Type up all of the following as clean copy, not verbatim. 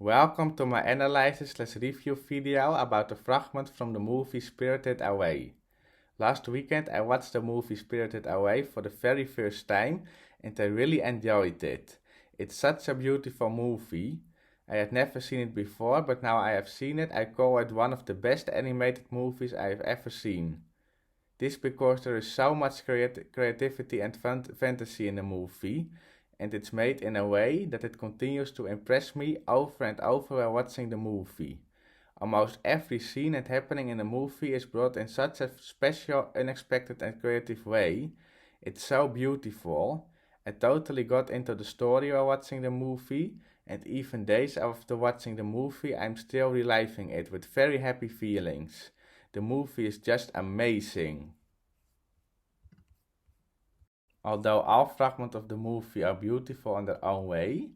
Welcome to my analysis/review video about the fragment from the movie Spirited Away. Last weekend I watched the movie Spirited Away for the very first time and I really enjoyed it. It's such a beautiful movie. I had never seen it before, but now I have seen it. I call it one of the best animated movies I have ever seen. This because there is so much creativity and fantasy in the movie, and it's made in a way that it continues to impress me over and over while watching the movie. Almost every scene and happening in the movie is brought in such a special, unexpected and creative way. It's so beautiful. I totally got into the story while watching the movie, and even days after watching the movie I'm still reliving it with very happy feelings. The movie is just amazing. Although all fragments of the movie are beautiful in their own way,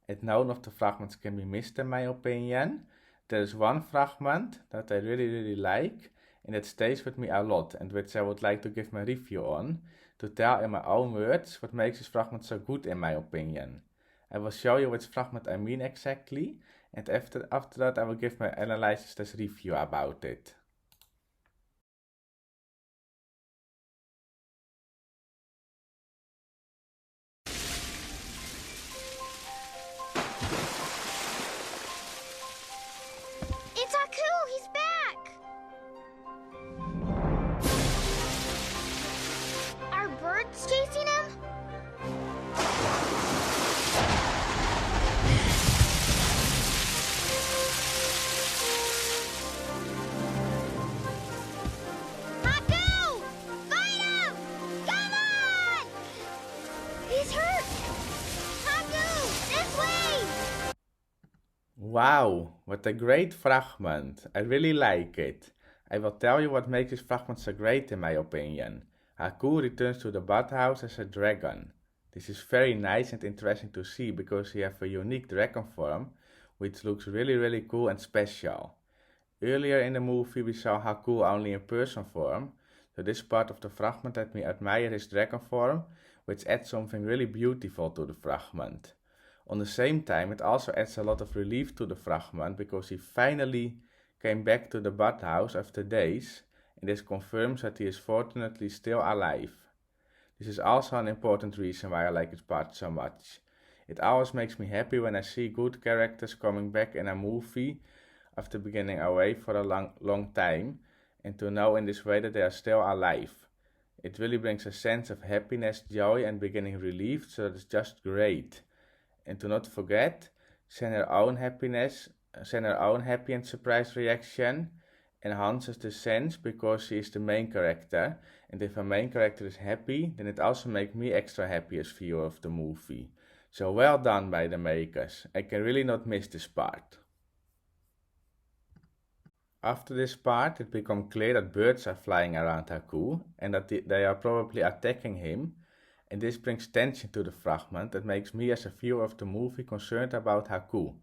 and none of the fragments can be missed in my opinion, there is one fragment that I really like and that stays with me a lot and which I would like to give my review on, to tell in my own words what makes this fragment so good in my opinion. I will show you which fragment I mean exactly, and after that I will give my analysis/review about it. It's Haku! He's back! Are birds chasing him? Haku! Fight him! Come on! He's hurt! Haku! This way! Wow, what a great fragment. I really like it. I will tell you what makes this fragment so great in my opinion. Haku returns to the bathhouse as a dragon. This is very nice and interesting to see because he has a unique dragon form, which looks really cool and special. Earlier in the movie we saw Haku only in person form, so this part of the fragment let me admire his dragon form, which adds something really beautiful to the fragment. On the same time, it also adds a lot of relief to the fragment because he finally came back to the bathhouse after days, and this confirms that he is fortunately still alive. This is also an important reason why I like this part so much. It always makes me happy when I see good characters coming back in a movie after being away for a long time, and to know in this way that they are still alive. It really brings a sense of happiness, joy and beginning relief, so it's just great. And to not forget, send her own happy and surprised reaction enhances the sense because she is the main character, and if a main character is happy, then it also makes me extra happy as viewer of the movie. So well done by the makers, I can really not miss this part. After this part, it becomes clear that birds are flying around Haku and that they are probably attacking him, and this brings tension to the fragment that makes me as a viewer of the movie concerned about Haku.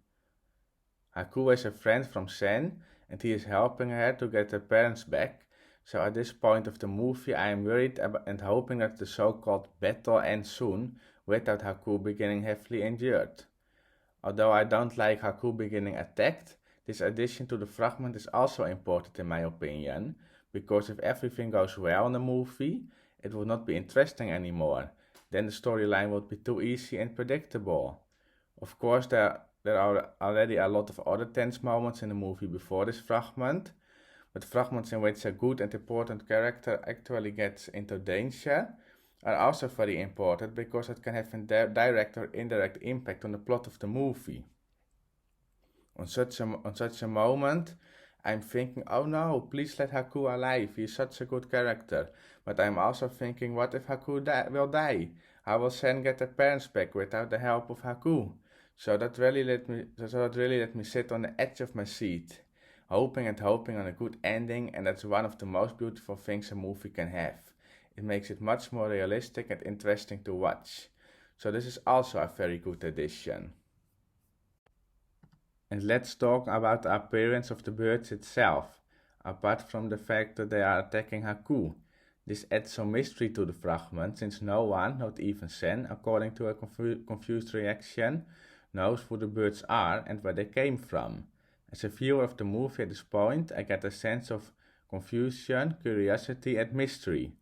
Haku is a friend from Sen and he is helping her to get her parents back, so at this point of the movie I am worried and hoping that the so-called battle ends soon without Haku beginning heavily injured. Although I don't like Haku beginning attacked, this addition to the fragment is also important in my opinion, because if everything goes well in the movie, it would not be interesting anymore. Then the storyline would be too easy and predictable. Of course, there are already a lot of other tense moments in the movie before this fragment, but fragments in which a good and important character actually gets into danger are also very important because it can have a direct or indirect impact on the plot of the movie. On such a moment, I'm thinking, oh no, please let Haku alive, he is such a good character. But I'm also thinking, what if Haku will die? How will Sen get her parents back without the help of Haku? So that really let me sit on the edge of my seat, hoping on a good ending, and that's one of the most beautiful things a movie can have. It makes it much more realistic and interesting to watch. So this is also a very good addition. And let's talk about the appearance of the birds itself, apart from the fact that they are attacking Haku. This adds some mystery to the fragment, since no one, not even Sen, according to a confused reaction, knows who the birds are and where they came from. As a viewer of the movie at this point, I get a sense of confusion, curiosity and mystery.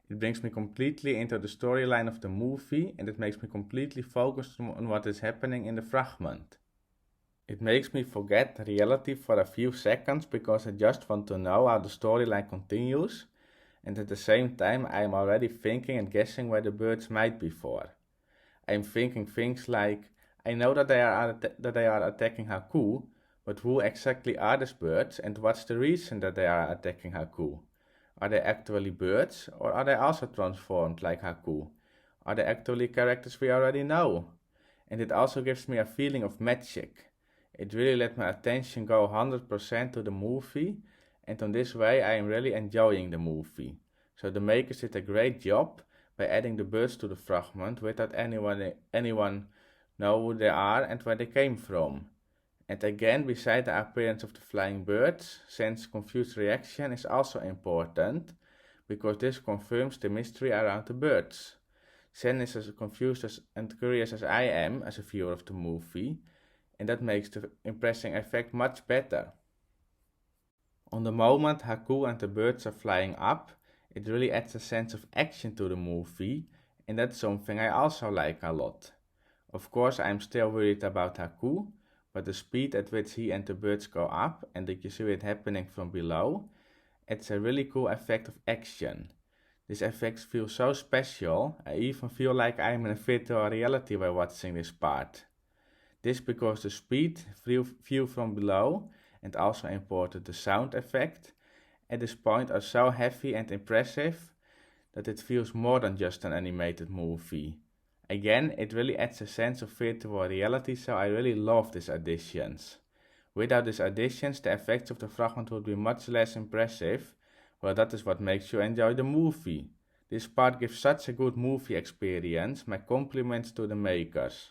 It brings me completely into the storyline of the movie and it makes me completely focused on what is happening in the fragment. It makes me forget reality for a few seconds because I just want to know how the storyline continues, and at the same time I am already thinking and guessing where the birds might be for. I am thinking things like, I know that they are attacking Haku, but who exactly are these birds and what's the reason that they are attacking Haku? Are they actually birds or are they also transformed like Haku? Are they actually characters we already know? And it also gives me a feeling of magic. It really let my attention go 100% to the movie, and on this way I am really enjoying the movie. So the makers did a great job by adding the birds to the fragment without anyone know who they are and where they came from. And again, beside the appearance of the flying birds, Sen's confused reaction is also important, because this confirms the mystery around the birds. Sen is as confused and curious as I am as a viewer of the movie, and that makes the impressing effect much better. On the moment Haku and the birds are flying up, it really adds a sense of action to the movie, and that's something I also like a lot. Of course, I'm still worried about Haku, but the speed at which he and the birds go up and that you see it happening from below, it's a really cool effect of action. This effect feels so special, I even feel like I'm in a virtual reality while watching this part. This because the speed, view from below, and also important the sound effect, at this point are so heavy and impressive that it feels more than just an animated movie. Again, it really adds a sense of virtual reality, so I really love these additions. Without these additions, the effects of the fragment would be much less impressive. Well, that is what makes you enjoy the movie. This part gives such a good movie experience. My compliments to the makers.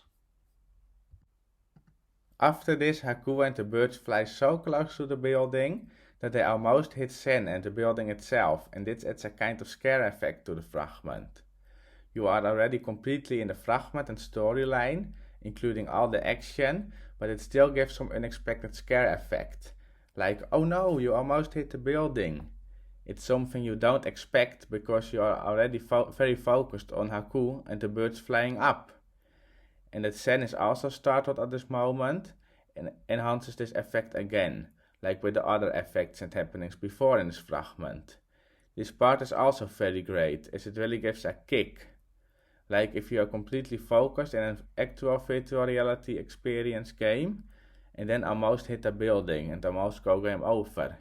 After this, Haku and the birds fly so close to the building that they almost hit Sen and the building itself, and this adds a kind of scare effect to the fragment. You are already completely in the fragment and storyline, including all the action, but it still gives some unexpected scare effect. Like, oh no, you almost hit the building. It's something you don't expect because you are already very focused on Haku and the birds flying up. And that Sen is also startled at this moment and enhances this effect again, like with the other effects and happenings before in this fragment. This part is also very great, as it really gives a kick. Like if you are completely focused in an actual virtual reality experience game and then almost hit a building and almost go game over.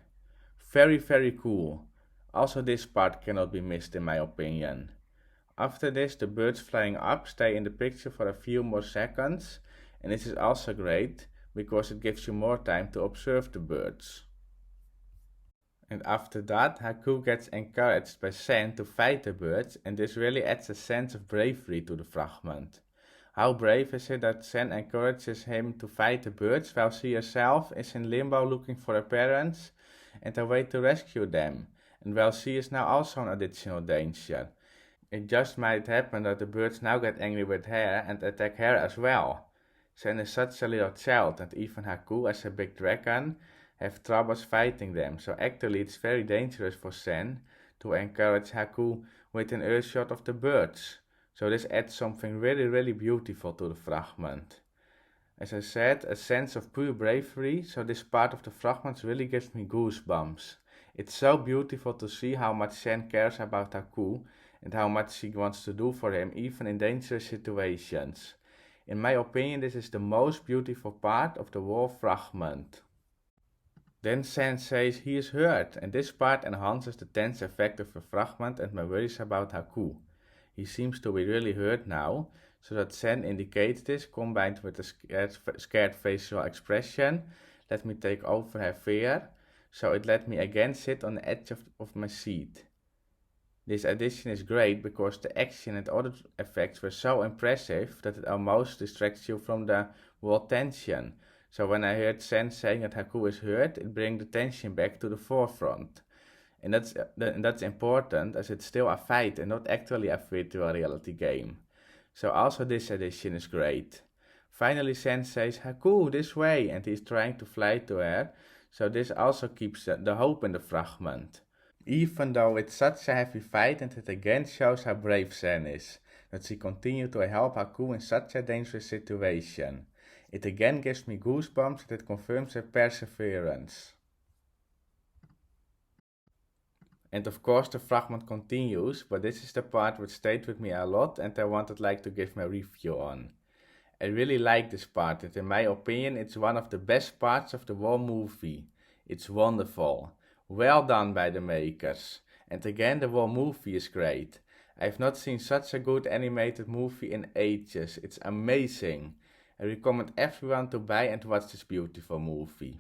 Very cool. Also this part cannot be missed in my opinion. After this, the birds flying up stay in the picture for a few more seconds, and this is also great because it gives you more time to observe the birds. And after that, Haku gets encouraged by Sen to fight the birds, and this really adds a sense of bravery to the fragment. How brave is it that Sen encourages him to fight the birds while she herself is in limbo looking for her parents and a way to rescue them, and while she is now also in additional danger. It just might happen that the birds now get angry with her and attack her as well. Sen is such a little child, and even Haku as a big dragon have troubles fighting them, so actually it's very dangerous for Sen to encourage Haku within earshot of the birds. So this adds something really beautiful to the fragment. As I said, a sense of pure bravery, so this part of the fragment really gives me goosebumps. It's so beautiful to see how much Sen cares about Haku and how much she wants to do for him even in dangerous situations. In my opinion, this is the most beautiful part of the whole fragment. Then Sen says he is hurt, and this part enhances the tense effect of the fragment and my worries about Haku. He seems to be really hurt now, so that Sen indicates this combined with a scared facial expression let me take over her fear, so it let me again sit on the edge of my seat. This addition is great because the action and other effects were so impressive that it almost distracts you from the whole tension. So when I heard Sen saying that Haku is hurt, it brings the tension back to the forefront. And that's important as it's still a fight and not actually a virtual reality game. So also this addition is great. Finally Sen says, Haku, this way, and he's trying to fly to her, so this also keeps the hope in the fragment. Even though it's such a heavy fight, and it again shows how brave Sen is, that she continued to help Haku in such a dangerous situation. It again gives me goosebumps and it confirms her perseverance. And of course the fragment continues, but this is the part which stayed with me a lot and I wanted to give my review on. I really like this part and in my opinion it's one of the best parts of the whole movie. It's wonderful. Well done by the makers. And again the whole movie is great. I've not seen such a good animated movie in ages. It's amazing. I recommend everyone to buy and watch this beautiful movie.